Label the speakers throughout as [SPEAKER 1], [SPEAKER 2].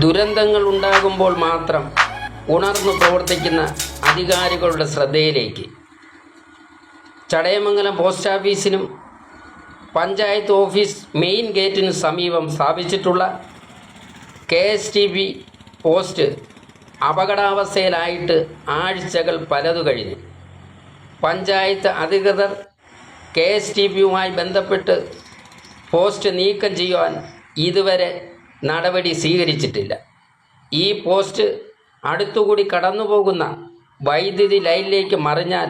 [SPEAKER 1] ദുരന്തങ്ങൾ ഉണ്ടാകുമ്പോൾ മാത്രം ഉണർന്നു പ്രവർത്തിക്കുന്ന അധികാരികളുടെ ശ്രദ്ധയിലേക്ക് ചടയമംഗലം പോസ്റ്റ് ഓഫീസിനും പഞ്ചായത്ത് ഓഫീസ് മെയിൻ ഗേറ്റിന് സമീപം സ്ഥാപിച്ചിട്ടുള്ള KSTB പോസ്റ്റ് അപകടാവസ്ഥയിലായിട്ട് ആഴ്ചകൾ പലതു കഴിഞ്ഞു. പഞ്ചായത്ത് അധികൃതർ KSTBയുമായി ബന്ധപ്പെട്ട് പോസ്റ്റ് നീക്കം ചെയ്യുവാൻ ഇതുവരെ നടപടി സ്വീകരിച്ചിട്ടില്ല. ഈ പോസ്റ്റ് അടുത്തുകൂടി കടന്നു പോകുന്ന വൈദ്യുതി ലൈനിലേക്ക് മറിഞ്ഞാൽ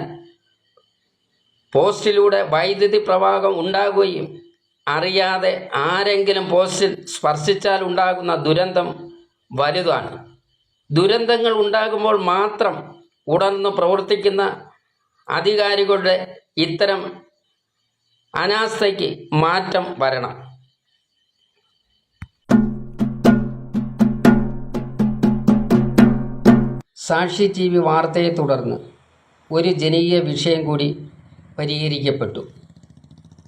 [SPEAKER 1] പോസ്റ്റിലൂടെ വൈദ്യുതി പ്രവാഹം ഉണ്ടാകുകയും അറിയാതെ ആരെങ്കിലും പോസ്റ്റിൽ സ്പർശിച്ചാൽ ഉണ്ടാകുന്ന ദുരന്തം വലുതാണ്. ദുരന്തങ്ങൾ ഉണ്ടാകുമ്പോൾ മാത്രം ഉണർന്നു പ്രവർത്തിക്കുന്ന അധികാരികളുടെ ഇത്തരം അനാസ്ഥയ്ക്ക് മാറ്റം വരണം. സാക്ഷി TV വാർത്തയെ തുടർന്ന് ഒരു ജനകീയ വിഷയം കൂടി പരിഹരിക്കപ്പെട്ടു.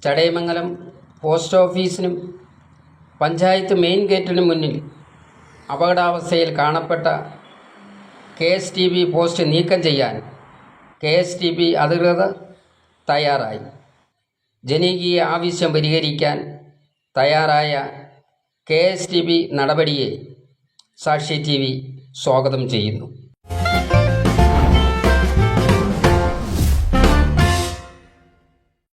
[SPEAKER 1] ചടയമംഗലം പോസ്റ്റ് ഓഫീസിനും പഞ്ചായത്ത് മെയിൻ ഗേറ്റിന് മുന്നിൽ അപകടാവസ്ഥയിൽ കാണപ്പെട്ട KSTB പോസ്റ്റ് നീക്കം ചെയ്യാൻ KSTB അധികൃതർ തയ്യാറായി. ജനകീയ ആവശ്യം പരിഹരിക്കാൻ തയ്യാറായ KSTB നടപടിയെ സാക്ഷി TV സ്വാഗതം ചെയ്യുന്നു.